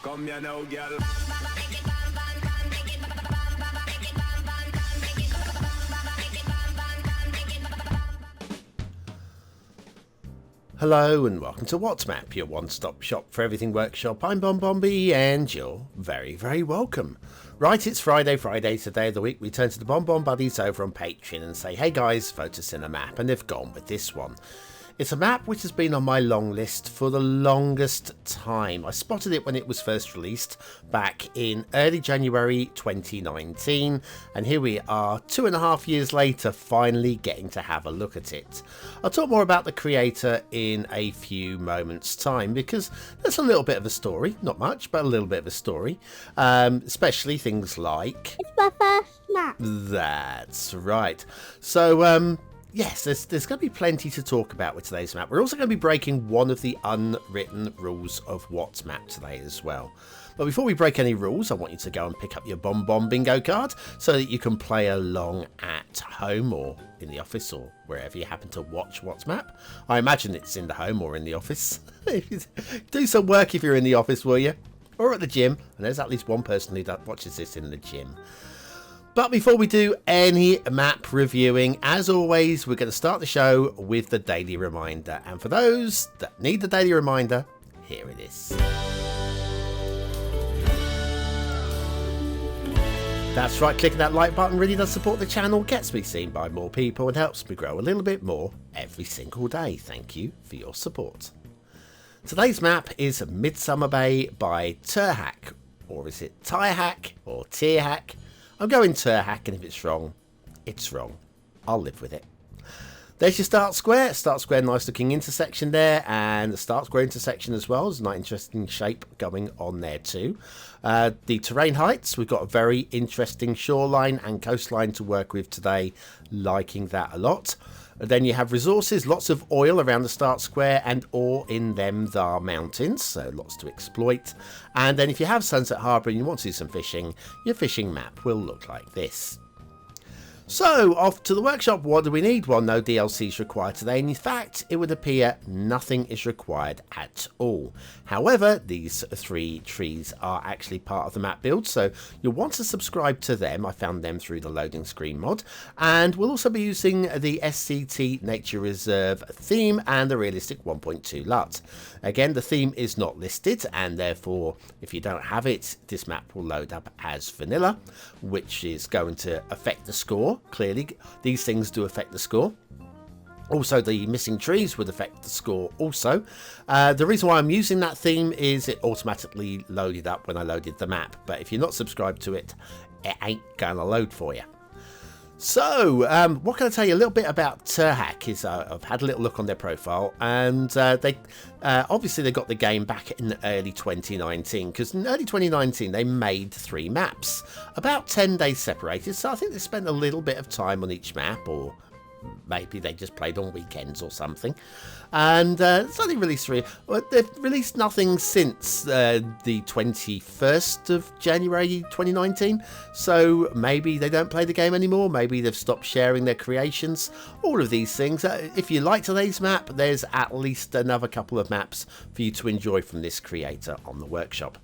Come here now, girl. Hello and welcome to WhatsMap, your one-stop shop for everything workshop. I'm BonBonB and you're very, very welcome. Right, it's Friday today of the week. We turn to the BonBon buddies over on Patreon and say, hey guys, vote us in a map, and they've gone with this one. It's a map which has been on my long list for the longest time. I spotted it when it was first released back in early January 2019, and here we are 2.5 years later finally getting to have a look at it. I'll talk more about the creator in a few moments time because there's a little bit of a story, not much but a little bit of a story, especially things like... It's my first map. That's right. So yes, there's going to be plenty to talk about with today's map. We're also going to be breaking one of the unwritten rules of WhatsMap today as well. But before we break any rules, I want you to go and pick up your BonBonBingo card so that you can play along at home or in the office or wherever you happen to watch WhatsMap. I imagine it's in the home or in the office. Do some work if you're in the office, will you? Or at the gym. And there's at least one person who watches this in the gym. But before we do any map reviewing, as always, we're going to start the show with the daily reminder. And for those that need the daily reminder, here it is. That's right, clicking that like button really does support the channel, gets me seen by more people and helps me grow a little bit more every single day. Thank you for your support. Today's map is Midsummer Bay by Tyrhak. Or is it Tyrhak or Tyrhak? I'm going Tyrhak, and if it's wrong, it's wrong. I'll live with it. There's your start square. Start square, nice looking intersection there, and the start square intersection as well. There's a nice interesting shape going on there too. The terrain heights, we've got a very interesting shoreline and coastline to work with today. Liking that a lot. Then you have resources, lots of oil around the start square, and ore in them there are mountains, so lots to exploit. And then if you have Sunset Harbour and you want to do some fishing, your fishing map will look like this. So, off to the workshop. What do we need? Well, no DLC is required today, and in fact, it would appear nothing is required at all. However, these 3 trees are actually part of the map build, so you'll want to subscribe to them. I found them through the loading screen mod, and we'll also be using the SCT Nature Reserve theme and the Realistic 1.2 LUT. Again, the theme is not listed, and therefore, if you don't have it, this map will load up as vanilla, which is going to affect the score. Clearly, these things do affect the score. Also, the missing trees would affect the score also. The reason why I'm using that theme is it automatically loaded up when I loaded the map. But if you're not subscribed to it, it ain't gonna load for you. So, what can I tell you a little bit about Tyrhak is I've had a little look on their profile, and they obviously they got the game back in early 2019, because in early 2019 they made 3 maps, about 10 days separated, so I think they spent a little bit of time on each map, or maybe they just played on weekends or something. And it's only released 3. Well, they've released nothing since the 21st of January 2019. So maybe they don't play the game anymore. Maybe they've stopped sharing their creations. All of these things. If you like today's map, there's at least another couple of maps for you to enjoy from this creator on the workshop.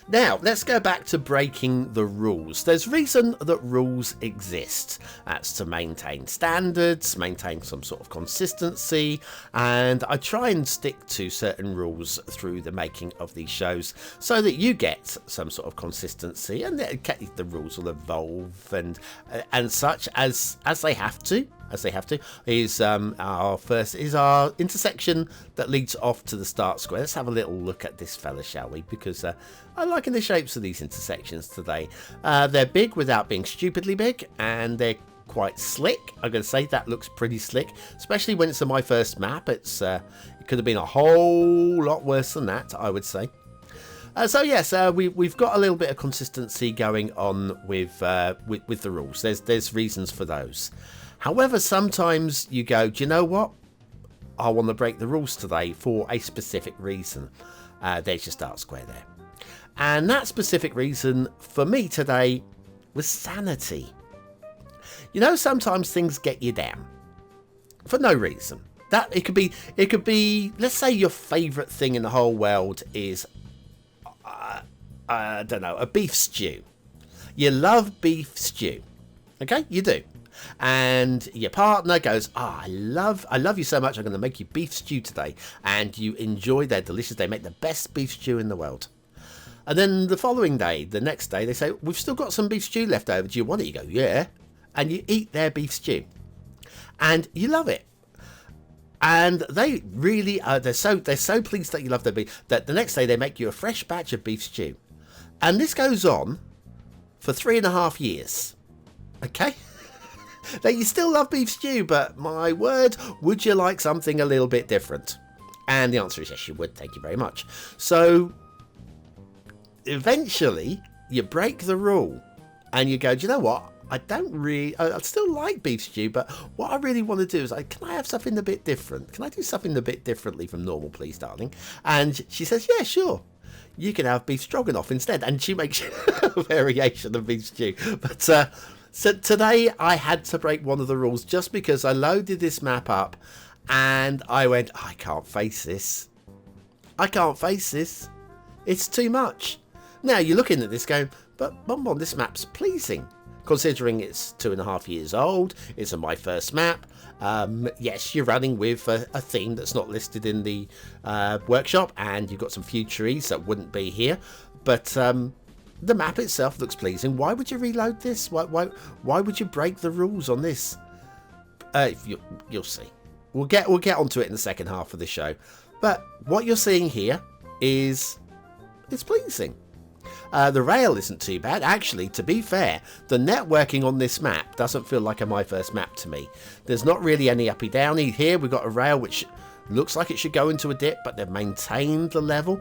Now, let's go back to breaking the rules. There's reason that rules exist. That's to maintain standards, maintain some sort of consistency, and I try and stick to certain rules through the making of these shows so that you get some sort of consistency, and the rules will evolve and such as they have to. Is our intersection that leads off to the start square. Let's have a little look at this fella, shall we? Because I'm liking the shapes of these intersections today. They're big without being stupidly big, and they're quite slick. I'm going to say that looks pretty slick, especially when it's on my first map. It could have been a whole lot worse than that, I would say. So yes, we've got a little bit of consistency going on with the rules. There's reasons for those. However, sometimes you go, do you know what? I want to break the rules today for a specific reason. There's your start square there. And that specific reason for me today was sanity. You know, sometimes things get you down for no reason. It could be, let's say your favourite thing in the whole world is I don't know, a beef stew. You love beef stew. Okay, you do. And your partner goes, I love you so much, I'm going to make you beef stew today. And you enjoy their delicious, they make the best beef stew in the world. And then the following day, the next day, they say, we've still got some beef stew left over. Do you want it? You go, yeah. And you eat their beef stew. And you love it. And they really are, they're so pleased that you love their beef, that the next day they make you a fresh batch of beef stew. And this goes on for 3.5 years. Okay? Now, you still love beef stew, but my word, would you like something a little bit different? And the answer is yes, you would. Thank you very much. So eventually you break the rule and you go, do you know what? I still like beef stew, but what I really want to do is, can I have something a bit different? Can I do something a bit differently from normal, please, darling? And she says, yeah, sure. You can have beef stroganoff instead. And she makes a variation of beef stew. But so today I had to break one of the rules just because I loaded this map up and I went, I can't face this. I can't face this. It's too much. Now you're looking at this going, but BonBon, this map's pleasing. Considering it's 2.5 years old, it's my first map. Yes, you're running with a theme that's not listed in the workshop, and you've got some few trees that wouldn't be here. But the map itself looks pleasing. Why would you reload this? Why would you break the rules on this? You'll see. We'll get onto it in the second half of the show. But what you're seeing here is it's pleasing. The rail isn't too bad. Actually, to be fair, the networking on this map doesn't feel like a My First Map to me. There's not really any uppy downy here. We've got a rail which looks like it should go into a dip, but they've maintained the level.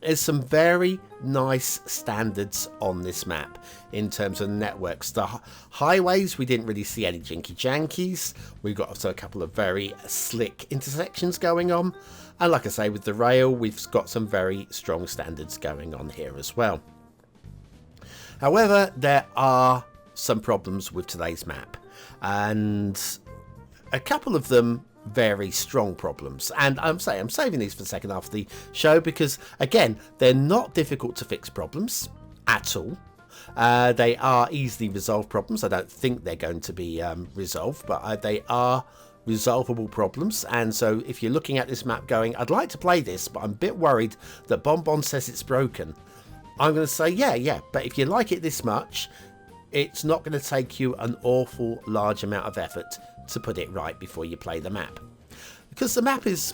There's some very nice standards on this map in terms of networks. The highways, we didn't really see any jinky jankies. We've got also a couple of very slick intersections going on. And like I say, with the rail, we've got some very strong standards going on here as well. However, there are some problems with today's map. And a couple of them very strong problems. And I'm saving these for the second half of the show because, again, they're not difficult to fix problems at all. They are easily resolved problems. I don't think they're going to be resolved, but they are resolvable problems. And so if you're looking at this map going, I'd like to play this, but I'm a bit worried that BonBon says it's broken, I'm going to say, yeah, but if you like it this much, it's not going to take you an awful large amount of effort to put it right before you play the map. Because the map is,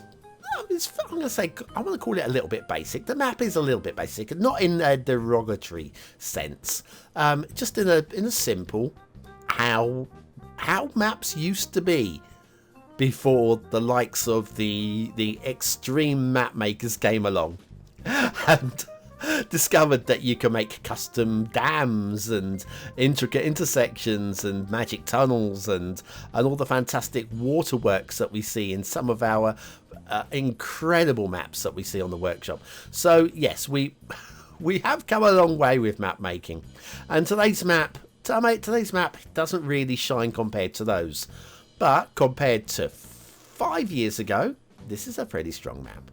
I'm going to say, I want to call it a little bit basic. The map is a little bit basic, not in a derogatory sense, just in a simple how maps used to be before the likes of the extreme map makers came along and discovered that you can make custom dams and intricate intersections and magic tunnels and all the fantastic waterworks that we see in some of our incredible maps that we see on the workshop. So yes, we have come a long way with map making, and today's map doesn't really shine compared to those. But compared to 5 years ago, this is a pretty strong map.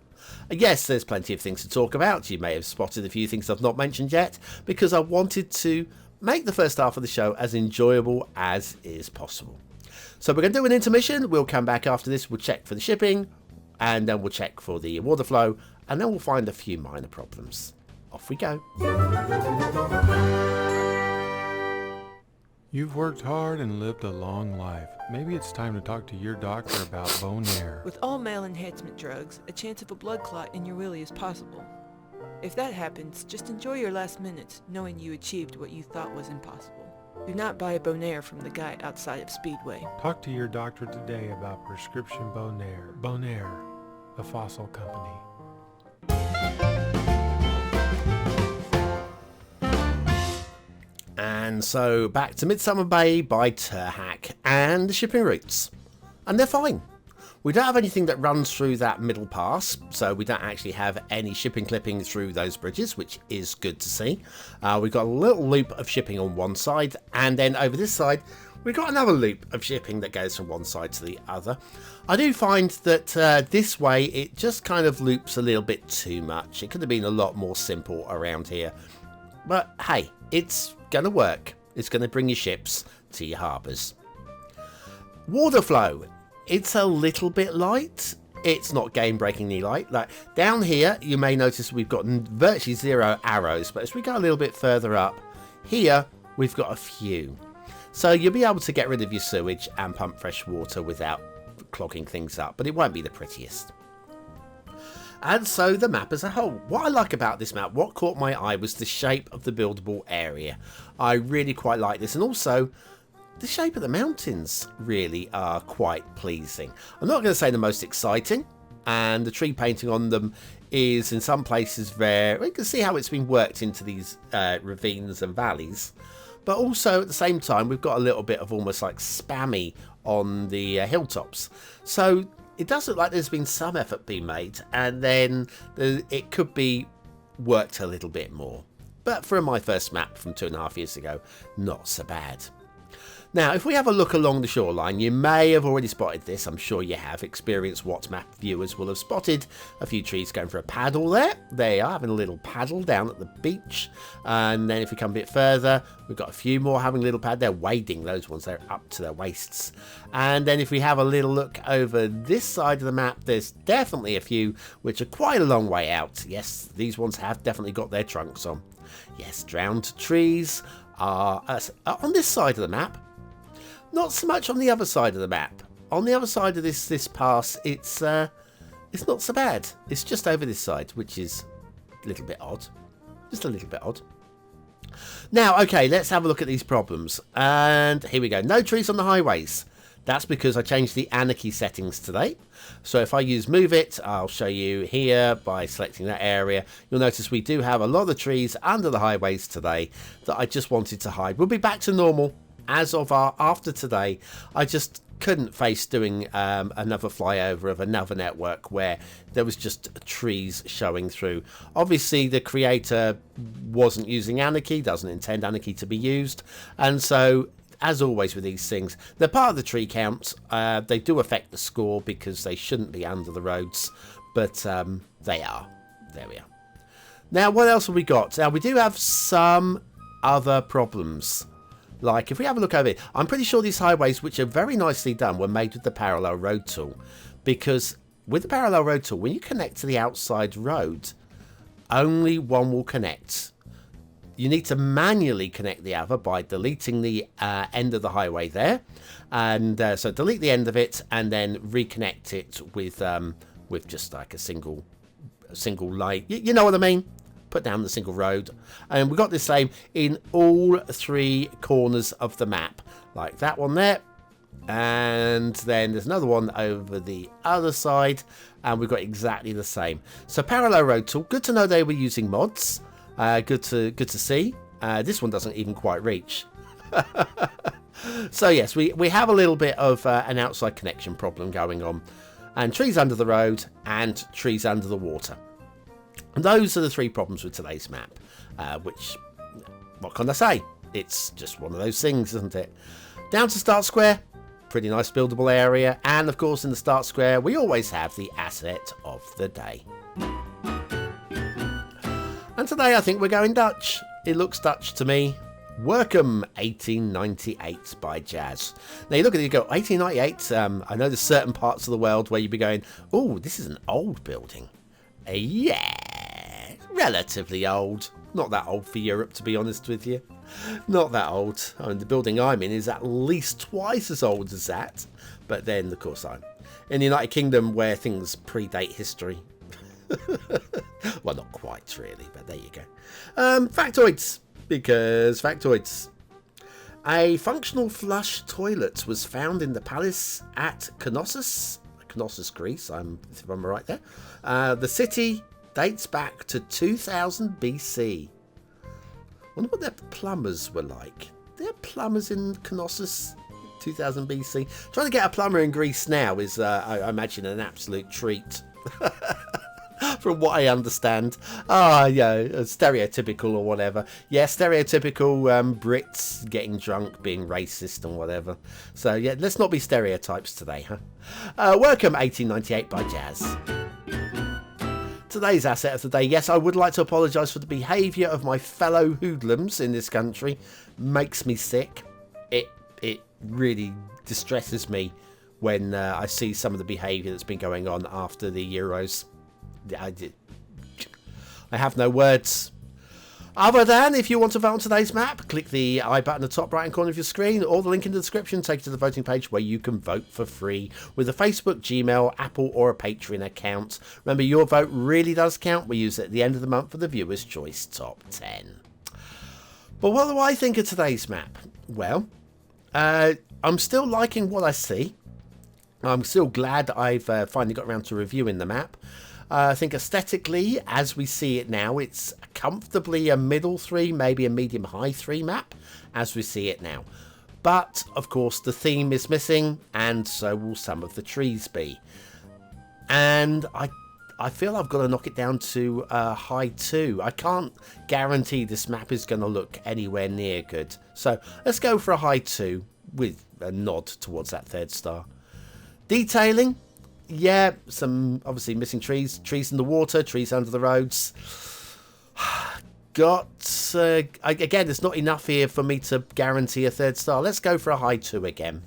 Yes, there's plenty of things to talk about. You may have spotted a few things I've not mentioned yet, because I wanted to make the first half of the show as enjoyable as is possible. So we're going to do an intermission. We'll come back after this. We'll check for the shipping, and then we'll check for the water flow, and then we'll find a few minor problems. Off we go. You've worked hard and lived a long life. Maybe it's time to talk to your doctor about Bonaire. With all male enhancement drugs, a chance of a blood clot in your willy is possible. If that happens, just enjoy your last minutes knowing you achieved what you thought was impossible. Do not buy a Bonaire from the guy outside of Speedway. Talk to your doctor today about prescription Bonaire. Bonaire, the fossil company. And so back to Midsummer Bay by Tyrhak and the shipping routes. And they're fine. We don't have anything that runs through that middle pass, so we don't actually have any shipping clipping through those bridges, which is good to see. We've got a little loop of shipping on one side, and then over this side We've got another loop of shipping that goes from one side to the other. I do find that this way it just kind of loops a little bit too much. It could have been a lot more simple around here. But hey, it's going to work. It's going to bring your ships to your harbours. Water flow. It's a little bit light. It's not game-breakingly light. Like down here, you may notice we've got virtually 0 arrows. But as we go a little bit further up, here we've got a few. So you'll be able to get rid of your sewage and pump fresh water without clogging things up. But it won't be the prettiest. And so the map as a whole. What I like about this map, what caught my eye was the shape of the buildable area. I really quite like this. And also, the shape of the mountains really are quite pleasing. I'm not going to say the most exciting. And the tree painting on them is in some places where you can see how it's been worked into these ravines and valleys. But also at the same time, we've got a little bit of almost like spammy on the hilltops. So it does look like there's been some effort being made, and then it could be worked a little bit more. But for my first map from 2.5 years ago, not so bad. Now, if we have a look along the shoreline, you may have already spotted this. I'm sure you have. Experienced WhatsApp viewers will have spotted a few trees going for a paddle there. They are having a little paddle down at the beach. And then if we come a bit further, we've got a few more having a little pad. They're wading, those ones. They're up to their waists. And then if we have a little look over this side of the map, there's definitely a few which are quite a long way out. Yes, these ones have definitely got their trunks on. Yes, drowned trees are on this side of the map. Not so much on the other side of the map. On the other side of this pass, it's not so bad. It's just over this side, which is a little bit odd. Just a little bit odd. Now, okay, let's have a look at these problems. And here we go. No trees on the highways. That's because I changed the anarchy settings today. So if I use move it, I'll show you here by selecting that area. You'll notice we do have a lot of trees under the highways today that I just wanted to hide. We'll be back to normal. As of after today, I just couldn't face doing another flyover of another network where there was just trees showing through. Obviously, the creator wasn't using anarchy, doesn't intend anarchy to be used. And so, as always with these things, they're part of the tree count. They do affect the score because they shouldn't be under the roads, but they are. There we are. Now, what else have we got? Now, we do have some other problems. Like, if we have a look over here, I'm pretty sure these highways, which are very nicely done, were made with the parallel road tool. Because with the parallel road tool, when you connect to the outside road, only one will connect. You need to manually connect the other by deleting the end of the highway there. And so delete the end of it and then reconnect it with just like a single light. You know what I mean? Put down the single road, and we've got the same in all 3 corners of the map, like that one there, and then there's another one over the other side, and we've got exactly the same. So parallel road tool, good to know they were using mods. Good to see. This one doesn't even quite reach. So yes, we have a little bit of an outside connection problem going on, and trees under the road and trees under the water. And those are the 3 problems with today's map, which, what can I say? It's just one of those things, isn't it? Down to Start Square, pretty nice buildable area. And of course, in the Start Square, we always have the asset of the day. And today, I think we're going Dutch. It looks Dutch to me. Workum 1898 by Jass. Now you look at it, you go, 1898. I know there's certain parts of the world where you'd be going, oh, this is an old building. Yeah, relatively old. Not that old for Europe, to be honest with you. Not that old. I mean, the building I'm in is at least twice as old as that. But then, of course, I'm in the United Kingdom where things predate history. Well, not quite really, but there you go. Factoids, because factoids. A functional flush toilet was found in the palace at Knossos, Greece, if I'm right there. The city dates back to 2000 BC. I wonder what their plumbers were like. There are plumbers in Knossos 2000 BC. Trying to get a plumber in Greece now is, I imagine, an absolute treat. from what I understand. Yeah, stereotypical or whatever. Yeah, stereotypical Brits getting drunk, being racist and whatever. So yeah, let's not be stereotypes today, huh? Workum 1898 by Jass. Today's asset of the day. Yes, I would like to apologise for the behaviour of my fellow hoodlums in this country. Makes me sick. It really distresses me when I see some of the behaviour that's been going on after the Euros. I have no words. Other than, if you want to vote on today's map, click the I button in the top right hand corner of your screen, or the link in the description take you to the voting page where you can vote for free with a Facebook, Gmail, Apple or a Patreon account. Remember, your vote really does count. We use it at the end of the month for the Viewers' Choice Top 10. But what do I think of today's map? Well, I'm still liking what I see. I'm still glad I've finally got around to reviewing the map. I think aesthetically, as we see it now, it's comfortably a middle 3, maybe a medium high 3 map, as we see it now. But, of course, the theme is missing, and so will some of the trees be. And I feel I've got to knock it down to high 2. I can't guarantee this map is going to look anywhere near good. So, let's go for a high 2 with a nod towards that 3rd star. Detailing. Yeah, some obviously missing trees in the water, trees under the roads. Again, it's not enough here for me to guarantee a 3rd star. Let's go for a high 2 again.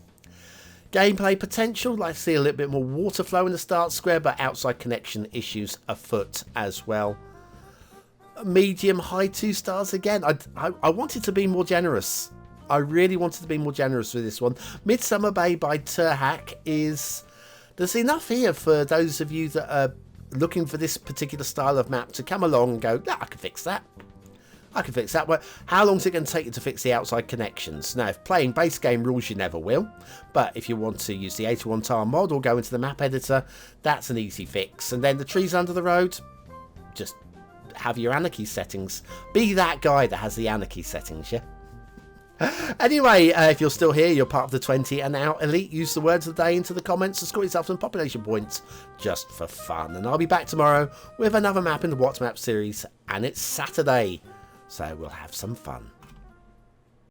Gameplay potential, like to see a little bit more water flow in the start square, but outside connection issues afoot as well. Medium high 2 stars again. I wanted to be more generous. I really wanted to be more generous with this one. Midsummer Bay by Tyrhak is... There's enough here for those of you that are looking for this particular style of map to come along and go, I can fix that. I can fix that. Well, how long is it going to take you to fix the outside connections? Now, if playing base game rules, you never will. But if you want to use the 81 tile mod or go into the map editor, that's an easy fix. And then the trees under the road, just have your anarchy settings. Be that guy that has the anarchy settings, yeah? Anyway, if you're still here, you're part of the 20 and out elite. Use the words of the day into the comments to score yourself some population points just for fun. And I'll be back tomorrow with another map in the What's Map series, and it's Saturday, so we'll have some fun.